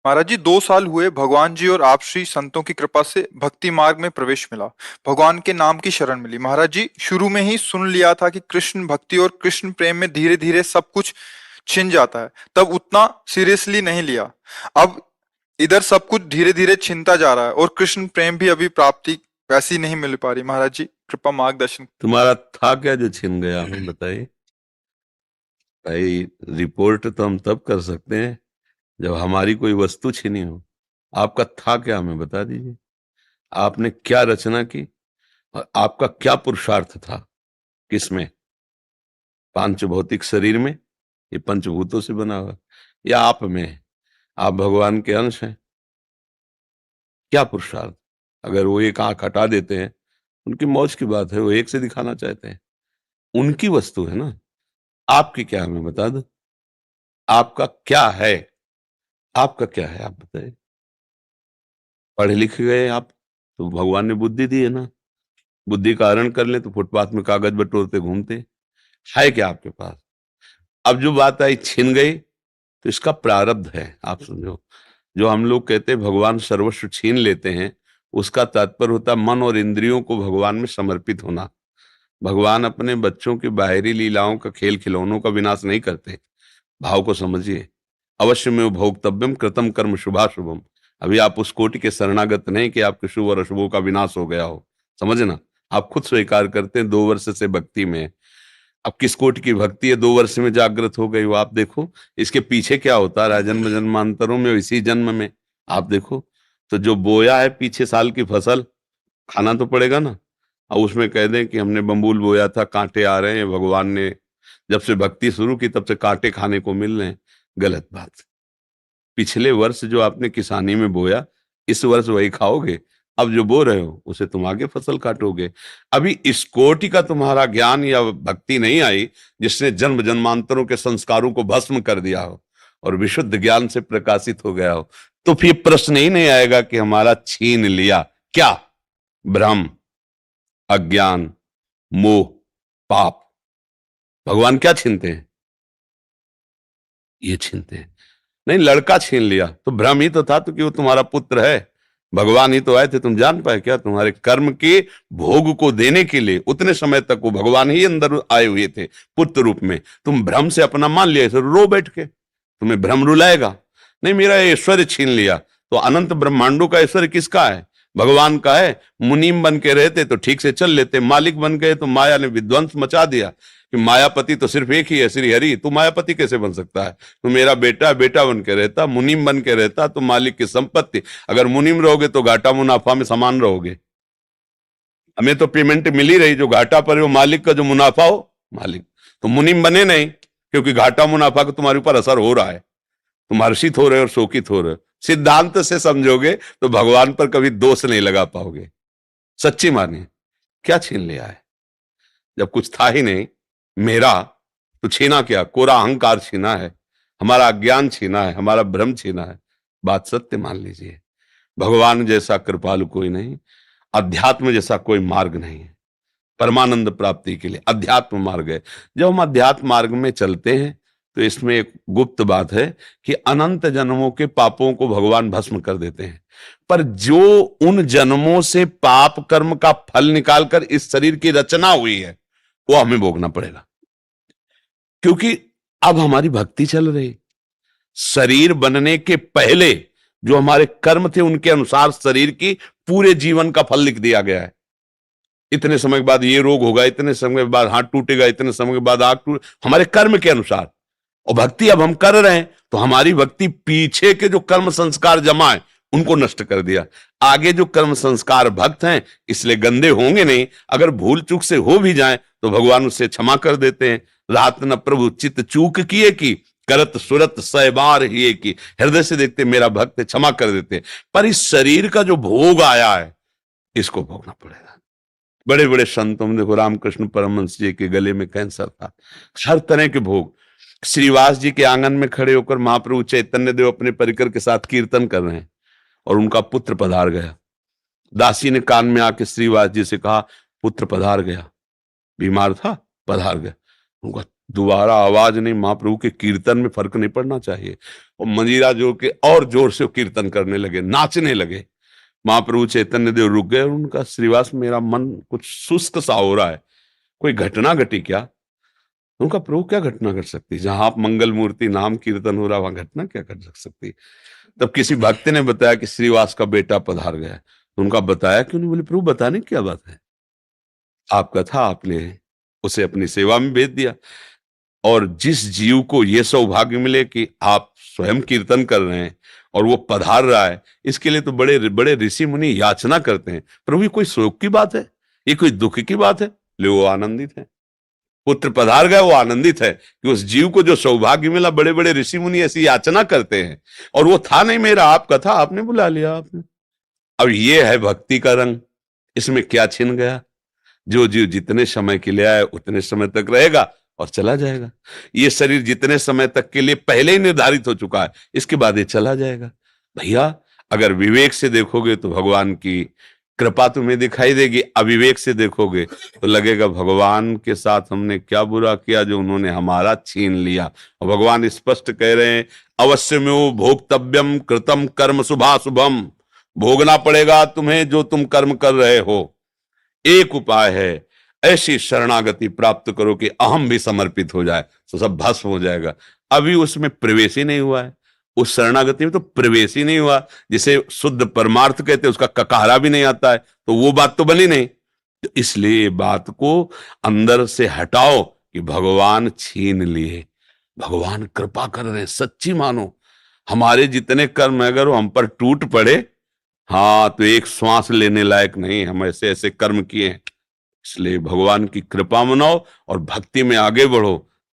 महाराज जी 2 साल हुए भगवान जी और आप श्री संतों की कृपा से भक्ति मार्ग में प्रवेश मिला। भगवान के नाम की शरण मिली। महाराज जी शुरू में ही सुन लिया था कि कृष्ण भक्ति और कृष्ण प्रेम में धीरे धीरे सब कुछ छिन जाता है, तब उतना सीरियसली नहीं लिया। अब इधर सब कुछ धीरे धीरे छिनता जा रहा है और कृष्ण प्रेम भी अभी प्राप्ति वैसी नहीं मिल पा रही। महाराज जी कृपा मार्गदर्शन। तुम्हारा था क्या जो छिन गया, हमें बताइए भाई। रिपोर्ट तो हम तब कर सकते हैं जब हमारी कोई वस्तु छिनी हो। आपका था क्या, हमें बता दीजिए। आपने क्या रचना की और आपका क्या पुरुषार्थ था, किसमें? पांच भौतिक शरीर में, ये पंचभूतों से बना हुआ, या आप में? आप भगवान के अंश हैं। क्या पुरुषार्थ? अगर वो एक आंख हटा देते हैं, उनकी मौज की बात है, वो एक से दिखाना चाहते हैं, उनकी वस्तु है ना। आपकी क्या, हमें बता दो। आपका क्या है? आपका क्या है, आप बताइए। पढ़े लिखे गए आप तो भगवान ने बुद्धि दी है ना। बुद्धि का हरण कर ले तो फुटपाथ में कागज बटोरते घूमते। है क्या आपके पास? अब जो बात आई छिन गई, तो इसका प्रारब्ध है, आप समझो। जो हम लोग कहते हैं भगवान सर्वस्व छीन लेते हैं, उसका तात्पर्य होता है मन और इंद्रियों को भगवान में समर्पित होना। भगवान अपने बच्चों की बाहरी लीलाओं का, खेल खिलौनों का विनाश नहीं करते। भाव को समझिए। अवश्य में भोक्तव्यम कृतम कर्म शुभाशुभम। अभी आप उस कोटि के शरणागत नहीं कि आपके शुभ और अशुभों का विनाश हो गया हो, समझना। आप खुद स्वीकार करते हैं 2 वर्ष से भक्ति में है। अब किस कोटि की भक्ति है 2 वर्ष में जागृत हो गई, वो आप देखो। इसके पीछे क्या होता रहा जन्म जन्मांतरों में, इसी जन्म में आप देखो। तो जो बोया है पीछे साल की फसल, खाना तो पड़ेगा ना। और उसमें कह दें कि हमने बम्बूल बोया था, कांटे आ रहे हैं, भगवान ने जब से भक्ति शुरू की तब से कांटे खाने को मिल रहे हैं, गलत बात। पिछले वर्ष जो आपने किसानी में बोया, इस वर्ष वही खाओगे। अब जो बो रहे हो उसे तुम आगे फसल काटोगे। अभी इस कोटि का तुम्हारा ज्ञान या भक्ति नहीं आई जिसने जन्म जन्मांतरों के संस्कारों को भस्म कर दिया हो और विशुद्ध ज्ञान से प्रकाशित हो गया हो, तो फिर प्रश्न ही नहीं आएगा कि हमारा छीन लिया क्या। भ्रम, अज्ञान, मोह, पाप। भगवान क्या छीनते हैं? ये छीनते हैं। नहीं, लड़का छीन लिया तो भ्रम ही तो था, तो कि वो तुम्हारा पुत्र है। भगवान ही तो आए थे, तुम जान पाए क्या? तुम्हारे कर्म के भोग को देने के लिए उतने समय तक वो भगवान ही अंदर आए हुए थे पुत्र रूप में। तुम भ्रम से अपना मान लिया, इसे रो बैठ के। तुम्हें भ्रम रुलाएगा नहीं। मेरा ऐश्वर्य छीन लिया, तो अनंत ब्रह्मांडों का ऐश्वर्य किसका है? भगवान का है। मुनीम बन के रहते तो ठीक से चल लेते, मालिक बन गए तो माया ने विध्वंस मचा दिया कि मायापति तो सिर्फ एक ही है, श्री हरि। तू मायापति कैसे बन सकता है? तू मेरा बेटा बेटा बन के रहता, मुनीम बन के रहता तो मालिक की संपत्ति। अगर मुनीम रहोगे तो घाटा मुनाफा में समान रहोगे। हमें तो पेमेंट मिल ही रही, जो घाटा पर हो मालिक का, जो मुनाफा हो मालिक। तो मुनीम बने नहीं, क्योंकि घाटा मुनाफा का तुम्हारे ऊपर असर हो रहा है। तुम हर्षित हो रहे हो और शोकित हो रहे हो। सिद्धांत से समझोगे तो भगवान पर कभी दोष नहीं लगा पाओगे। सच्ची मानिए। क्या छीन लिया है? जब कुछ था ही नहीं मेरा, तो छीना क्या? कोरा अहंकार छीना है, हमारा अज्ञान छीना है, हमारा भ्रम छीना है। बात सत्य मान लीजिए। भगवान जैसा कृपालु कोई नहीं, अध्यात्म जैसा कोई मार्ग नहीं है। परमानंद प्राप्ति के लिए अध्यात्म मार्ग है। जब हम अध्यात्म मार्ग में चलते हैं तो इसमें एक गुप्त बात है कि अनंत जन्मों के पापों को भगवान भस्म कर देते हैं। पर जो उन जन्मों से पाप कर्म का फल निकालकर इस शरीर की रचना हुई है, वो हमें भोगना पड़ेगा। क्योंकि अब हमारी भक्ति चल रही। शरीर बनने के पहले जो हमारे कर्म थे, उनके अनुसार शरीर की पूरे जीवन का फल लिख दिया गया है। इतने समय के बाद ये रोग होगा, इतने समय के बाद हाथ टूटेगा, इतने समय के बाद आंख टूट, हमारे कर्म के अनुसार। और भक्ति अब हम कर रहे हैं तो हमारी भक्ति पीछे के जो कर्म संस्कार जमा है उनको नष्ट कर दिया। आगे जो कर्म संस्कार भक्त हैं इसलिए गंदे होंगे नहीं। अगर भूल चूक से हो भी जाए तो भगवान उससे क्षमा कर देते हैं। रात न प्रभु चित्त चूक किए की, करत सुरत सहबार ही की। हृदय से देखते मेरा भक्त, क्षमा कर देते। पर इस शरीर का जो भोग आया है इसको भोगना पड़ेगा। बड़े बड़े संतों में देखो, रामकृष्ण परमहंस जी के गले में कैंसर था, हर तरह के भोग। श्रीवास जी के आंगन में खड़े होकर महाप्रभु चैतन्य देव अपने परिकर के साथ कीर्तन कर रहे हैं और उनका पुत्र पधार गया। दासी ने कान में आके श्रीवास जी से कहा, पुत्र पधार गया। बीमार था, पधार गया। उनका दोबारा आवाज नहीं, महाप्रभु के कीर्तन में फर्क नहीं पड़ना चाहिए। और मंजीरा जोड़ के और जोर से वो कीर्तन करने लगे, नाचने लगे। महाप्रभु चैतन्य देव रुक गए और उनका, श्रीवास मेरा मन कुछ शुष्क सा हो रहा है, कोई घटना घटी क्या? उनका, प्रभु क्या घटना घट सकती, जहां आप मंगल मूर्ति नाम कीर्तन हो रहा, वहां घटना क्या घट सकती? तब किसी भक्त ने बताया कि श्रीवास का बेटा पधार गया। उनका बताया कि, उन्होंने बोले प्रभु बताने की क्या बात है, आपका था, आपने उसे अपनी सेवा में भेज दिया। और जिस जीव को यह सौभाग्य मिले कि आप स्वयं कीर्तन कर रहे हैं और वो पधार रहा है, इसके लिए तो बड़े बड़े ऋषि मुनि याचना करते हैं। प्रभु ये कोई शोक की बात है, ये कोई दुख की बात है? ले, वो आनंदित है, पुत्र पधार गए, वो आनंदित है कि उस जीव को जो सौभाग्य मिला। बड़े बड़े ऋषि मुनि ऐसी याचना करते हैं, और वो था नहीं मेरा, आपका था, आपने बुला लिया आपने। अब ये है भक्ति का रंग, इसमें क्या छिन गया? जो जीव जितने समय के लिए आए उतने समय तक रहेगा और चला जाएगा। ये शरीर जितने समय तक के लिए पहले ही निर्धारित हो चुका है, इसके बाद ये चला जाएगा। भैया, अगर विवेक से देखोगे तो भगवान की कृपा तुम्हें दिखाई देगी, अविवेक से देखोगे तो लगेगा भगवान के साथ हमने क्या बुरा किया जो उन्होंने हमारा छीन लिया। और भगवान स्पष्ट कह रहे हैं, अवश्य में वो भोक्तव्यम कृतम कर्म शुभाशुभम, भोगना पड़ेगा तुम्हें जो तुम कर्म कर रहे हो। एक उपाय है, ऐसी शरणागति प्राप्त करो कि अहम भी समर्पित हो जाए, तो सब भस्म हो जाएगा। अभी उसमें प्रवेश ही नहीं हुआ है, उस शरणागति में तो प्रवेश ही नहीं हुआ। जिसे शुद्ध परमार्थ कहते हैं, उसका ककारा भी नहीं आता है, तो वो बात तो बनी नहीं। तो इसलिए बात को अंदर से हटाओ कि भगवान छीन लिए, भगवान कृपा कर रहे हैं, सच्ची मानो। हमारे जितने कर्म अगर वो हम पर टूट पड़े, हाँ, तो एक श्वास लेने लायक नहीं, हम ऐसे ऐसे कर्म किए हैं। इसलिए भगवान की कृपा मनाओ और भक्ति में आगे बढ़ो।